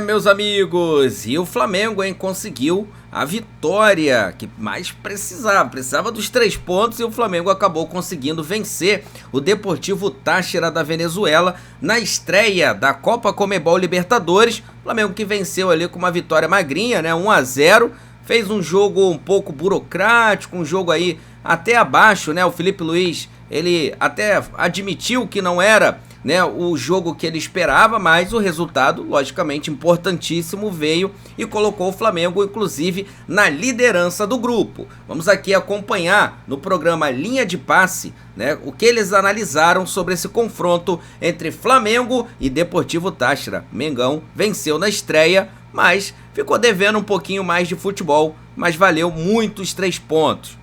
Meus amigos, e o Flamengo, hein, conseguiu a vitória que mais precisava dos 3 pontos, e o Flamengo acabou conseguindo vencer o Deportivo Táchira da Venezuela na estreia da Copa Conmebol Libertadores. Flamengo que venceu ali com uma vitória magrinha, né, 1-0, fez um jogo um pouco burocrático, um jogo aí até abaixo, né, o Felipe Luiz, ele até admitiu que não era, né, o jogo que ele esperava, mas o resultado, logicamente importantíssimo, veio e colocou o Flamengo, inclusive, na liderança do grupo. Vamos aqui acompanhar no programa Linha de Passe, né, o que eles analisaram sobre esse confronto entre Flamengo e Deportivo Táchira. Mengão venceu na estreia, mas ficou devendo um pouquinho mais de futebol, mas valeu muito os 3 pontos.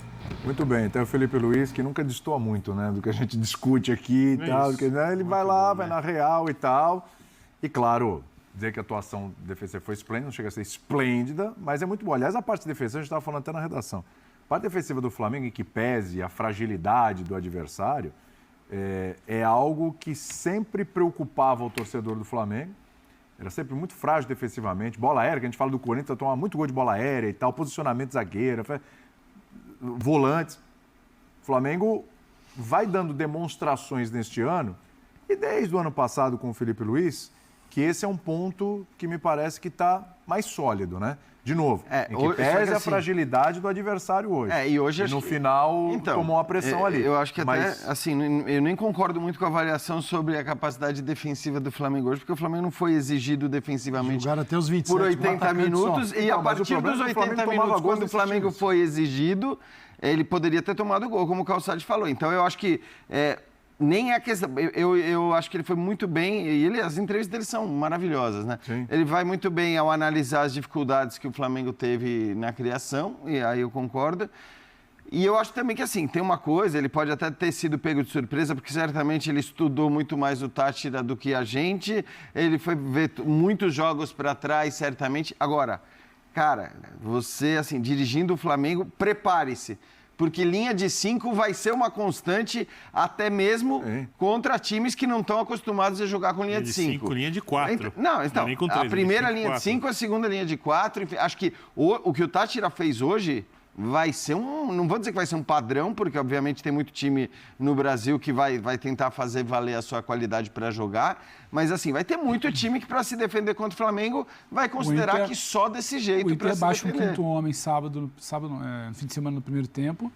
Muito bem, então o Felipe Luiz, que nunca destoa muito, né, do que a gente discute aqui e tal, porque, né, ele vai lá, vai na real e tal, e claro, dizer que a atuação defensiva foi esplêndida, não chega a ser esplêndida, mas é muito boa. Aliás, a parte defensiva, a gente estava falando até na redação, a parte defensiva do Flamengo, em que pese a fragilidade do adversário, é algo que sempre preocupava o torcedor do Flamengo, era sempre muito frágil defensivamente, bola aérea, que a gente fala do Corinthians, tomava muito gol de bola aérea e tal, posicionamento zagueiro, volantes. O Flamengo vai dando demonstrações neste ano, e desde o ano passado com o Felipe Luiz, que esse é um ponto que me parece que está mais sólido, né? De novo, em que pese a fragilidade do adversário hoje. E hoje no final tomou uma pressão ali. Eu acho que até, assim, eu nem concordo muito com a avaliação sobre a capacidade defensiva do Flamengo hoje, porque o Flamengo não foi exigido defensivamente até os 27, por 80 minutos, só. E a partir dos 80 minutos, quando o Flamengo foi exigido, ele poderia ter tomado gol, como o Calçade falou. Então, eu acho que nem é questão... Eu acho que ele foi muito bem, e as entrevistas dele são maravilhosas, né? Sim. Ele vai muito bem ao analisar as dificuldades que o Flamengo teve na criação, e aí eu concordo. E eu acho também que, assim, tem uma coisa, ele pode até ter sido pego de surpresa, porque certamente ele estudou muito mais o Táchira do que a gente, ele foi ver muitos jogos para trás, certamente. Agora, cara, você, assim, dirigindo o Flamengo, prepare-se. Porque linha de 5 vai ser uma constante até mesmo contra times que não estão acostumados a jogar com linha de 5. Linha de 4. Não, então, a primeira linha de 5, a segunda linha de 4. Acho que o que o Táchira fez hoje vai ser não vou dizer que vai ser um padrão, porque obviamente tem muito time no Brasil que vai tentar fazer valer a sua qualidade para jogar, mas assim, vai ter muito time que para se defender contra o Flamengo vai considerar que só desse jeito para se defender. O Inter baixa um quinto homem sábado no fim de semana no primeiro tempo,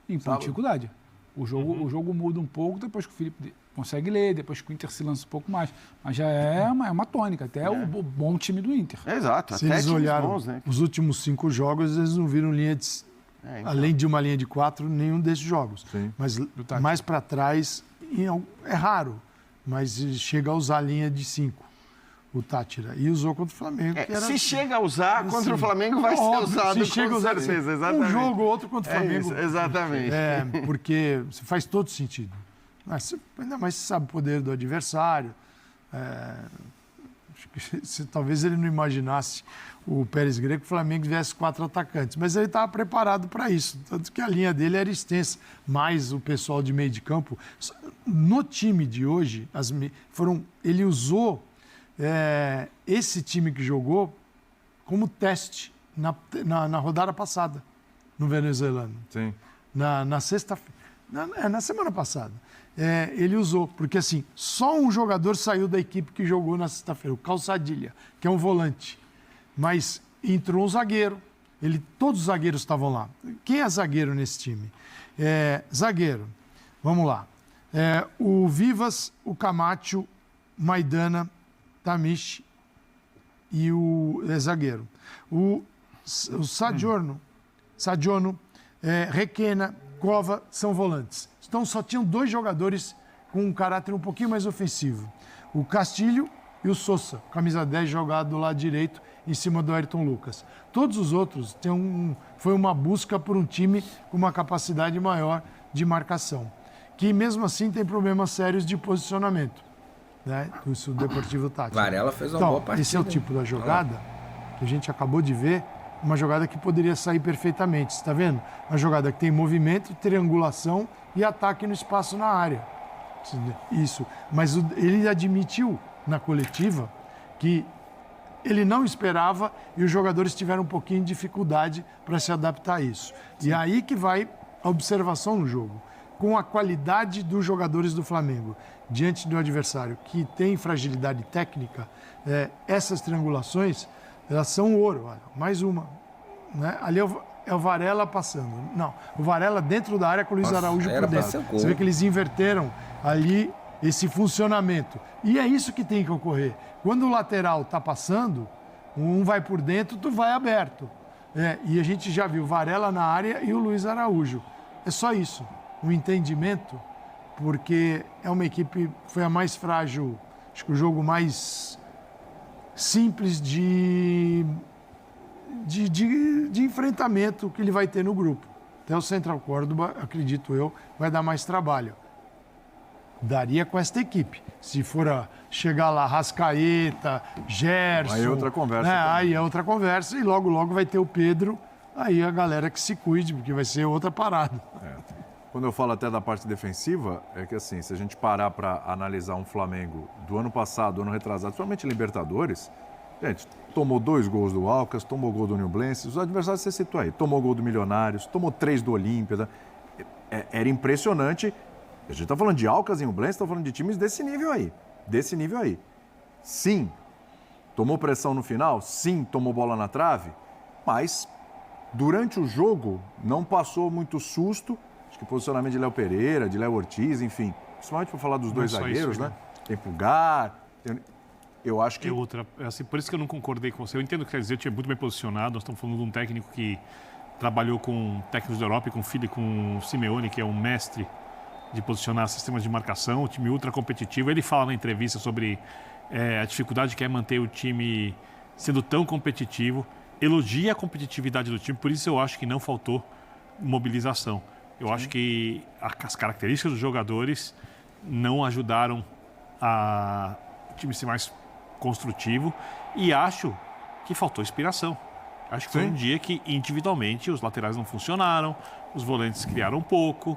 em dificuldade. O jogo muda um pouco depois que o Felipe consegue ler, depois que o Inter se lança um pouco mais. Mas já é uma tônica, até o bom time do Inter. Exato, se até eles olharam bons, né? Os últimos 5 jogos, eles não viram linha de... então. Além de uma linha de 4, nenhum desses jogos. Sim. Mas mais para trás, é raro, mas chega a usar a linha de 5. O Táchira. E usou contra o Flamengo. Se chega a usar, contra o Flamengo vai ser usado com certeza. Exatamente. Um jogo ou outro contra o Flamengo. Isso, exatamente. Porque faz todo sentido. Mas, ainda mais você sabe o poder do adversário. Talvez ele não imaginasse o Pérez Greco que o Flamengo tivesse 4 atacantes. Mas ele estava preparado para isso. Tanto que a linha dele era extensa. Mais o pessoal de meio de campo. No time de hoje, ele usou esse time que jogou como teste na rodada passada, no venezuelano. Sim. Na sexta-feira. Na semana passada. Ele usou, porque assim, só um jogador saiu da equipe que jogou na sexta-feira, o Calçadilha, que é um volante. Mas entrou um zagueiro, todos os zagueiros estavam lá. Quem é zagueiro nesse time? Zagueiro, vamos lá. O Vivas, o Camacho, Maidana, Tamish e o zagueiro. O Sadiono, Requena, Cova são volantes. Então só tinham 2 jogadores com um caráter um pouquinho mais ofensivo. O Castilho e o Sousa, camisa 10 jogado do lado direito em cima do Ayrton Lucas. Todos os outros foi uma busca por um time com uma capacidade maior de marcação, que mesmo assim tem problemas sérios de posicionamento. Né? Isso, o Deportivo Táchira. Varela fez uma boa partida. Esse é o tipo da jogada que a gente acabou de ver, uma jogada que poderia sair perfeitamente. Você está vendo? Uma jogada que tem movimento, triangulação e ataque no espaço na área. Isso. Mas ele admitiu na coletiva que ele não esperava e os jogadores tiveram um pouquinho de dificuldade para se adaptar a isso. Sim. E aí que vai a observação no jogo. Com a qualidade dos jogadores do Flamengo diante do adversário que tem fragilidade técnica, essas triangulações, elas são ouro. Olha, mais uma. Né? Ali é o Varela passando. Não, o Varela dentro da área com o Luiz Araújo por dentro. Você vê que eles inverteram ali esse funcionamento. E é isso que tem que ocorrer. Quando o lateral está passando, um vai por dentro, tu vai aberto. E a gente já viu Varela na área e o Luiz Araújo. É só isso. Um entendimento, porque é uma equipe, foi a mais frágil, acho que o jogo mais simples de enfrentamento que ele vai ter no grupo. Até o Central Córdoba, acredito eu, vai dar mais trabalho. Daria com esta equipe. Se for chegar lá, Rascaeta, Gerson... Aí é outra conversa. Aí é outra conversa e logo, logo vai ter o Pedro. Aí a galera que se cuide, porque vai ser outra parada. Quando eu falo até da parte defensiva, é que assim, se a gente parar para analisar um Flamengo do ano passado, do ano retrasado, principalmente Libertadores, gente, tomou 2 gols do Alcas, tomou gol do Nublense, os adversários você citou aí, tomou gol do Milionários, tomou 3 do Olímpia. Era impressionante. A gente está falando de Alcas e Nublense, está falando de times desse nível aí. Sim, tomou pressão no final, sim, tomou bola na trave, mas durante o jogo não passou muito susto. Acho que o posicionamento de Léo Pereira, de Léo Ortiz, enfim, principalmente para falar dos dois zagueiros, né? Tem Pulgar, eu acho que... Assim, por isso que eu não concordei com você. Eu entendo o que quer dizer, eu tinha muito bem posicionado. Nós estamos falando de um técnico que trabalhou com técnicos da Europa e com o Simeone, que é um mestre de posicionar sistemas de marcação, um time ultra competitivo. Ele fala na entrevista sobre a dificuldade que é manter o time sendo tão competitivo, elogia a competitividade do time, por isso eu acho que não faltou mobilização. Eu acho que as características dos jogadores não ajudaram o time ser mais construtivo e acho que faltou inspiração. Acho que foi um dia que individualmente os laterais não funcionaram, os volantes criaram um pouco,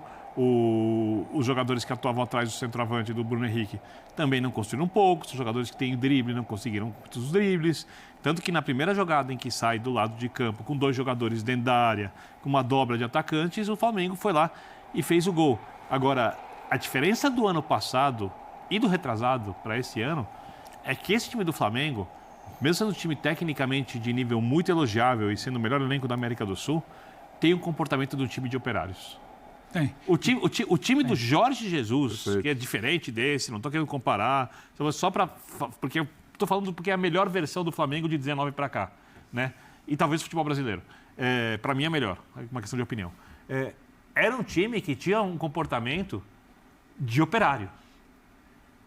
os jogadores que atuavam atrás do centroavante do Bruno Henrique também não construíram um pouco, os jogadores que têm drible não conseguiram os dribles. Tanto que na primeira jogada em que sai do lado de campo, com 2 jogadores dentro da área, com uma dobra de atacantes, o Flamengo foi lá e fez o gol. Agora, a diferença do ano passado e do retrasado para esse ano é que esse time do Flamengo, mesmo sendo um time tecnicamente de nível muito elogiável e sendo o melhor elenco da América do Sul, tem um comportamento do time de operários. Tem. O time do Jorge Jesus, que é diferente desse, não estou querendo comparar, só para... Porque eu estou falando porque é a melhor versão do Flamengo de 19 para cá, né? E talvez o futebol brasileiro. Para mim é melhor, é uma questão de opinião. Era um time que tinha um comportamento de operário.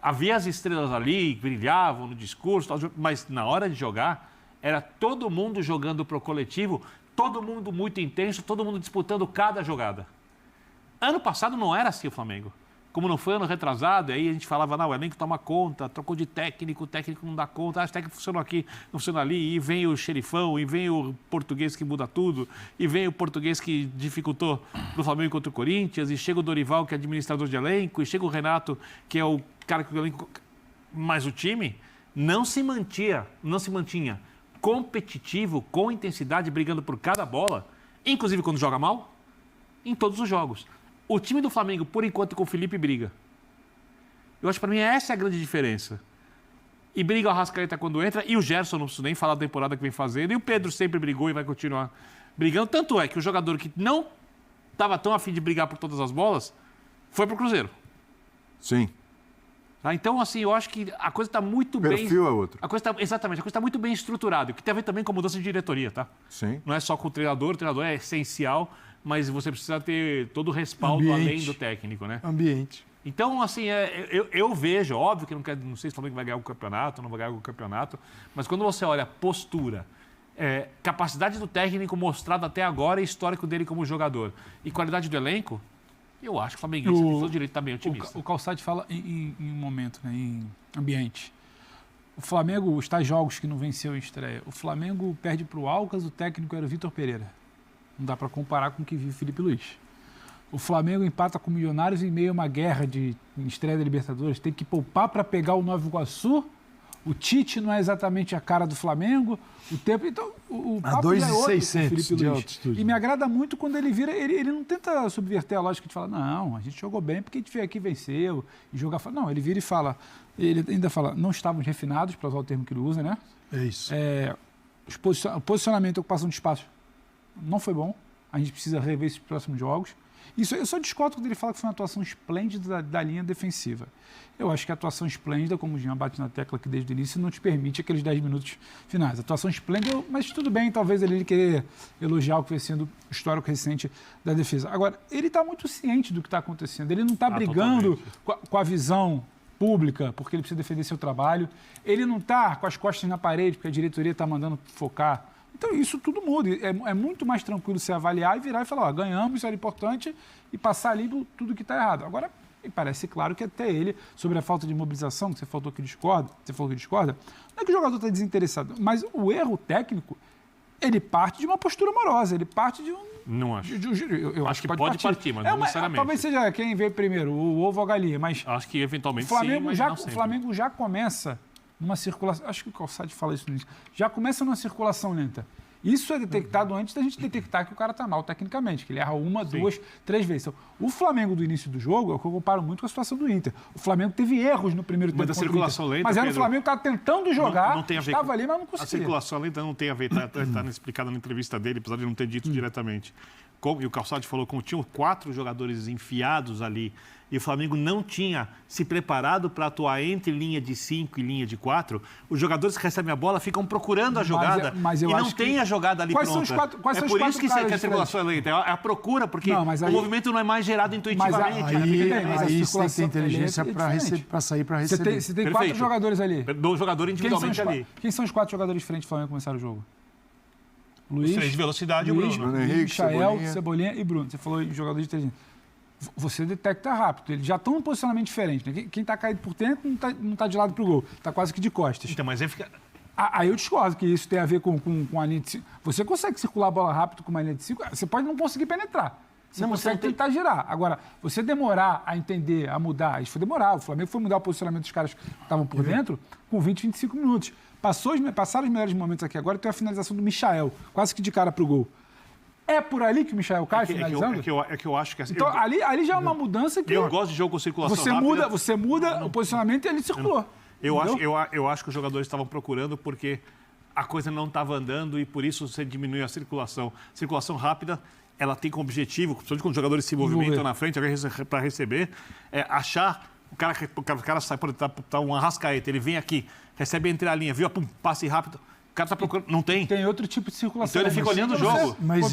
Havia as estrelas ali, brilhavam no discurso, mas na hora de jogar, era todo mundo jogando pro coletivo, todo mundo muito intenso, todo mundo disputando cada jogada. Ano passado não era assim o Flamengo. Como não foi ano retrasado, aí a gente falava, não, o elenco toma conta, trocou de técnico, o técnico não dá conta, o técnico funcionou aqui, não funcionou ali, e vem o xerifão, e vem o português que muda tudo, e vem o português que dificultou do Flamengo contra o Corinthians, e chega o Dorival, que é administrador de elenco, e chega o Renato, que é o cara que o elenco... Mas o time não se mantinha competitivo, com intensidade, brigando por cada bola, inclusive quando joga mal, em todos os jogos. O time do Flamengo, por enquanto, com o Felipe briga. Eu acho que para mim essa é a grande diferença. E briga o Arrascaeta quando entra, e o Gerson, não preciso nem falar da temporada que vem fazendo, e o Pedro sempre brigou e vai continuar brigando. Tanto é que o jogador que não estava tão afim de brigar por todas as bolas, foi pro Cruzeiro. Sim. Então, assim, eu acho que a coisa está muito bem... O perfil é outro. Exatamente, a coisa está muito bem estruturada, o que tem a ver também com a mudança de diretoria, tá? Sim. Não é só com o treinador é essencial, mas você precisa ter todo o respaldo além do técnico, né? Ambiente. Então, assim, eu vejo, óbvio que não sei se o Flamengo vai ganhar o campeonato, não vai ganhar o campeonato, mas quando você olha a postura, capacidade do técnico mostrado até agora e histórico dele como jogador, e qualidade do elenco, eu acho que o Flamengo tem todo direito também otimista. O Calçade fala em um momento, né, em ambiente. O Flamengo, os tais jogos que não venceu em estreia, o Flamengo perde para o Alcas, o técnico era o Vitor Pereira. Não dá para comparar com o que vive o Felipe Luiz. O Flamengo empata com o Milionários em meio a uma guerra de estreia da Libertadores. Tem que poupar para pegar o Nova Iguaçu O Tite não é exatamente a cara do Flamengo. O tempo. Então, o A papo 2.600 Felipe de Luiz. altitude. E me agrada muito quando ele vira. Ele não tenta subverter a lógica de falar, não, a gente jogou bem porque a gente veio aqui e venceu. E jogar. Não, ele vira e fala. Ele ainda fala, não estávamos refinados, para usar o termo que ele usa, né? É isso. O posicionamento e ocupação de espaço não foi bom. A gente precisa rever esses próximos jogos. Isso, eu só discordo quando ele fala que foi uma atuação esplêndida da linha defensiva. Eu acho que a atuação esplêndida, como o Jean bate na tecla aqui desde o início, não te permite aqueles 10 minutos finais. A atuação esplêndida, mas tudo bem, talvez ele querer elogiar o que vem sendo o histórico recente da defesa. Agora, ele está muito ciente do que está acontecendo. Ele não está brigando com a visão pública, porque ele precisa defender seu trabalho. Ele não está com as costas na parede, porque a diretoria está mandando focar. Então, isso tudo muda. É muito mais tranquilo você avaliar e virar e falar, ganhamos, isso era importante, e passar ali tudo que está errado. Agora, me parece claro que até ele, sobre a falta de mobilização, que você falou que discorda, não é que o jogador está desinteressado, mas o erro técnico, ele parte de uma postura amorosa, ele parte de um... Não acho. Eu acho que pode partir, mas não necessariamente. Talvez seja quem veio primeiro, o ovo ou a galinha, mas... Acho que eventualmente o Flamengo já começa numa circulação... Acho que o Calçade fala isso no início. Já começa numa circulação lenta. Isso é detectado antes da gente detectar que o cara está mal tecnicamente, que ele erra uma, duas, três vezes. Então, o Flamengo do início do jogo é o que eu comparo muito com a situação do Inter. O Flamengo teve erros no primeiro tempo. Mas a circulação lenta, mas era o Flamengo que estava tentando jogar, não tem a ver estava ali, mas não conseguia. A circulação lenta não tem a ver, está explicado na entrevista dele, apesar de não ter dito diretamente. E o Calçade falou como tinham 4 jogadores enfiados ali e o Flamengo não tinha se preparado para atuar entre linha de 5 e linha de 4, os jogadores que recebem a bola ficam procurando a jogada e não tem a jogada ali pronta. É por isso que a circulação é lenta, é a procura, porque o movimento não é mais gerado intuitivamente. Aí você tem que ter inteligência para sair para receber. Você tem 4 jogadores ali. Do jogador individualmente ali. Quem são os 4 jogadores de frente do Flamengo que começaram o jogo? Luiz, os 3 de velocidade e o Bruno. Henrique, Michael, Cebolinha e Bruno. Você falou em jogador de 3. Você detecta rápido. Eles já estão em um posicionamento diferente. Né? Quem está caído por dentro não está de lado para o gol. Está quase que de costas. Então, mas aí fica... Aí eu discordo que isso tem a ver com a linha de 5. Você consegue circular a bola rápido com uma linha de 5. Você pode não conseguir penetrar. Você consegue tentar girar. Agora, você demorar a entender, a mudar, isso foi demorar. O Flamengo foi mudar o posicionamento dos caras que estavam por dentro com 20, 25 minutos. Passaram os melhores momentos aqui agora, tem a finalização do Michael, quase que de cara pro gol. É por ali que o Michael cai finalizando? É que eu acho que... Então, ali já é uma mudança que... Eu gosto de jogo com circulação rápida. Você muda o posicionamento e ele circulou. Eu acho que os jogadores estavam procurando porque a coisa não estava andando e por isso você diminui a circulação. Circulação rápida, ela tem como objetivo, principalmente quando os jogadores se movimentam na frente para receber, achar... O cara sai, por exemplo, tá um Arrascaeta, ele vem aqui, recebe entre a linha, viu? Pum, passe rápido. O cara tá procurando. Não tem. Tem outro tipo de circulação. Então ele fica olhando o jogo. Mas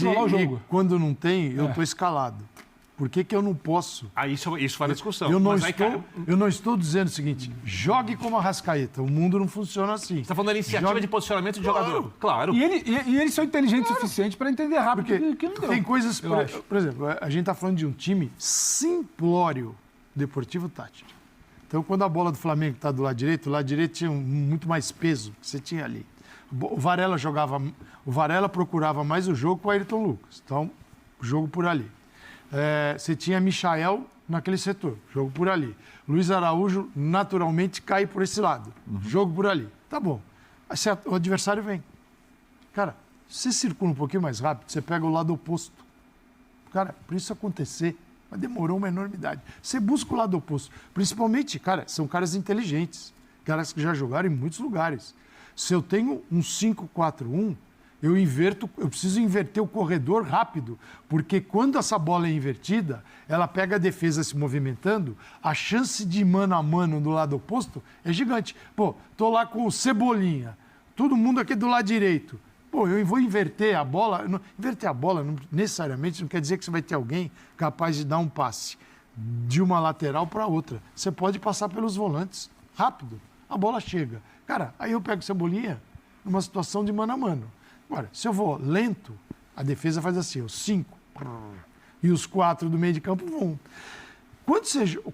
quando não tem, eu tô escalado. Por que eu não posso? Isso faz a discussão. Eu não estou dizendo o seguinte, jogue como Arrascaeta. O mundo não funciona assim. Você está falando da iniciativa de posicionamento de jogador. Claro. E eles são inteligentes o suficiente para entender rápido que não deu. Tem coisas... Por exemplo, a gente está falando de um time simplório. Deportivo Táchira. Então, quando a bola do Flamengo está do lado direito, o lado direito tinha muito mais peso que você tinha ali. O Varela procurava mais o jogo com o Ayrton Lucas. Então, o jogo por ali. Você tinha Michael naquele setor, jogo por ali. Luiz Araújo, naturalmente, cai por esse lado, jogo por ali. Tá bom. Aí o adversário vem. Cara, você circula um pouquinho mais rápido, você pega o lado oposto. Cara, para isso acontecer, mas demorou uma enormidade. Você busca o lado oposto. Principalmente, cara, são caras inteligentes. Caras que já jogaram em muitos lugares. Se eu tenho um 5-4-1, eu preciso inverter o corredor rápido. Porque quando essa bola é invertida, ela pega a defesa se movimentando, a chance de mano a mano do lado oposto é gigante. Pô, tô lá com o Cebolinha, todo mundo aqui do lado direito. Pô, eu vou inverter a bola. Inverter a bola necessariamente não quer dizer que você vai ter alguém capaz de dar um passe de uma lateral para outra. Você pode passar pelos volantes rápido. A bola chega. Cara, aí eu pego Cebolinha numa situação de mano a mano. Agora, se eu vou lento, a defesa faz assim, os 5 e os 4 do meio de campo vão.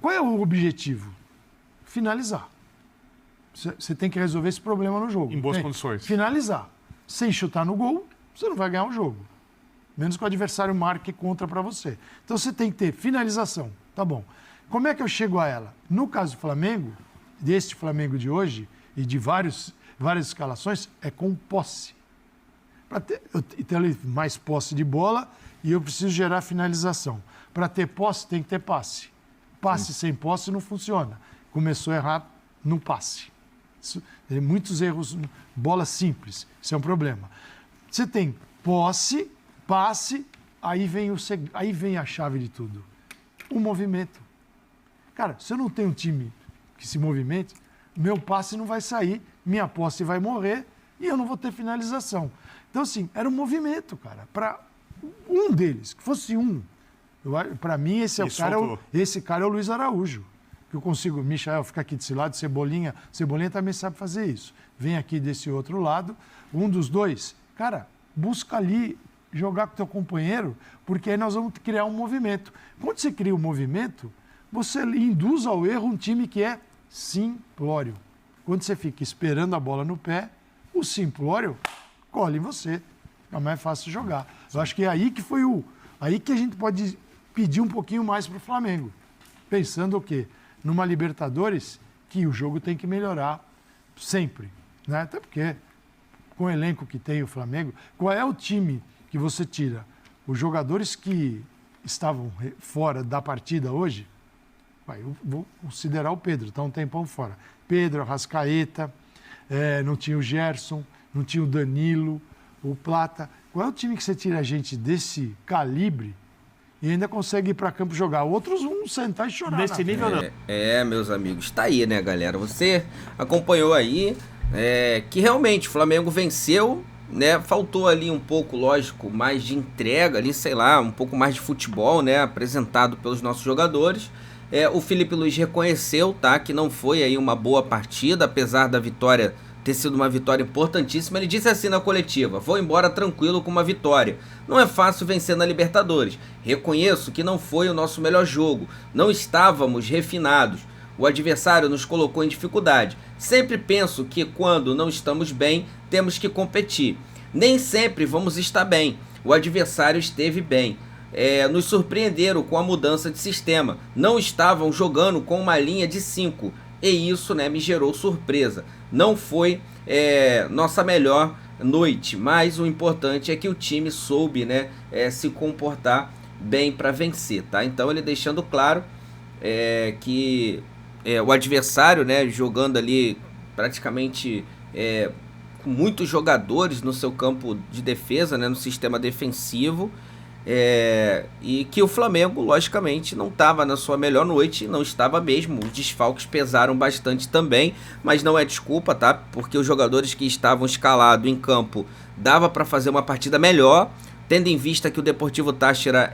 Qual é o objetivo? Finalizar. Você tem que resolver esse problema no jogo. Em boas condições. Finalizar. Sem chutar no gol, você não vai ganhar o jogo. Menos que o adversário marque contra para você. Então você tem que ter finalização. Tá bom. Como é que eu chego a ela? No caso do Flamengo, deste Flamengo de hoje, e de várias escalações, é com posse. Então, mais posse de bola e eu preciso gerar finalização. Para ter posse, tem que ter passe. Passe sem posse não funciona. Começou a errar no passe. Muitos erros, bola simples. Isso é um problema. Você tem posse, passe, aí vem a chave de tudo. O movimento. Cara, se eu não tenho um time que se movimente, meu passe não vai sair, minha posse vai morrer e eu não vou ter finalização. Então, assim, era um movimento, cara. Para um deles, que fosse um. Para mim, esse cara é o Luiz Araújo. Que eu consigo, Michael fica aqui desse lado, Cebolinha também sabe fazer isso. Vem aqui desse outro lado, um dos dois, cara, busca ali jogar com o teu companheiro, porque aí nós vamos criar um movimento. Quando você cria um movimento, você induz ao erro um time que é simplório. Quando você fica esperando a bola no pé, o simplório colhe em você. É mais fácil jogar. Eu acho que é aí que aí que a gente pode pedir um pouquinho mais para o Flamengo. Pensando o quê? Numa Libertadores que o jogo tem que melhorar sempre. Né? Até porque, com o elenco que tem o Flamengo, qual é o time que você tira? Os jogadores que estavam fora da partida hoje, eu vou considerar o Pedro, está um tempão fora. Pedro, Arrascaeta, não tinha o Gerson, não tinha o Danilo, o Plata. Qual é o time que você tira a gente desse calibre e ainda consegue ir para campo jogar? Outros vão sentar e chorar. Nesse nível, não. Meus amigos, tá aí, né, galera? Você acompanhou aí que realmente o Flamengo venceu, né? Faltou ali um pouco, lógico, mais de entrega ali, sei lá, um pouco mais de futebol, né? Apresentado pelos nossos jogadores. O Felipe Luiz reconheceu, tá? Que não foi aí uma boa partida, apesar da vitória ter sido uma vitória importantíssima. Ele disse assim na coletiva: vou embora tranquilo com uma vitória. Não é fácil vencer na Libertadores. Reconheço que não foi o nosso melhor jogo. Não estávamos refinados. O adversário nos colocou em dificuldade. Sempre penso que quando não estamos bem, temos que competir. Nem sempre vamos estar bem. O adversário esteve bem. Nos surpreenderam com a mudança de sistema. Não estavam jogando com uma linha de 5. E isso, né, me gerou surpresa. Não foi nossa melhor noite, mas o importante é que o time soube, né, se comportar bem para vencer, tá? Então ele deixando claro que o adversário, né, jogando ali praticamente com muitos jogadores no seu campo de defesa, né, no sistema defensivo, e que o Flamengo, logicamente, não estava na sua melhor noite, não estava mesmo, os desfalques pesaram bastante também, mas não é desculpa, tá? Porque os jogadores que estavam escalados em campo dava para fazer uma partida melhor, tendo em vista que o Deportivo Táchira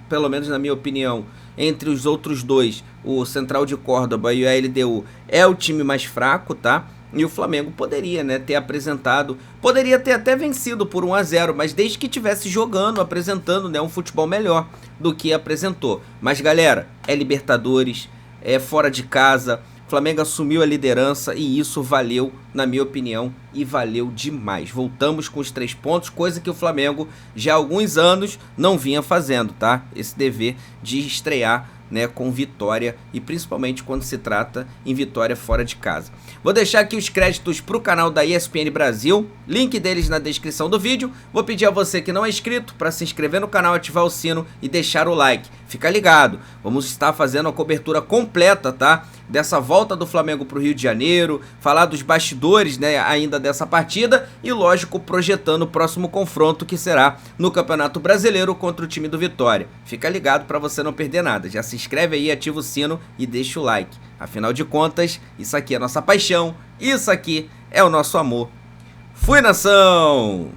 pelo menos na minha opinião, entre os outros dois, o Central de Córdoba e a LDU, é o time mais fraco, tá? E o Flamengo poderia, né, ter apresentado, poderia ter até vencido por 1-0, mas desde que estivesse jogando, apresentando, né, um futebol melhor do que apresentou. Mas galera, é Libertadores, é fora de casa, o Flamengo assumiu a liderança e isso valeu, na minha opinião, e valeu demais. Voltamos com os 3 pontos, coisa que o Flamengo já há alguns anos não vinha fazendo, tá? Esse dever de estrear, né, com vitória e principalmente quando se trata em vitória fora de casa. Vou deixar aqui os créditos para o canal da ESPN Brasil, link deles na descrição do vídeo. Vou pedir a você que não é inscrito para se inscrever no canal, ativar o sino e deixar o like. Fica ligado, vamos estar fazendo a cobertura completa, tá? Dessa volta do Flamengo para o Rio de Janeiro, falar dos bastidores, né, ainda dessa partida e, lógico, projetando o próximo confronto que será no Campeonato Brasileiro contra o time do Vitória. Fica ligado para você não perder nada. Já se inscreve aí, ativa o sino e deixa o like. Afinal de contas, isso aqui é a nossa paixão, isso aqui é o nosso amor. Fui, nação!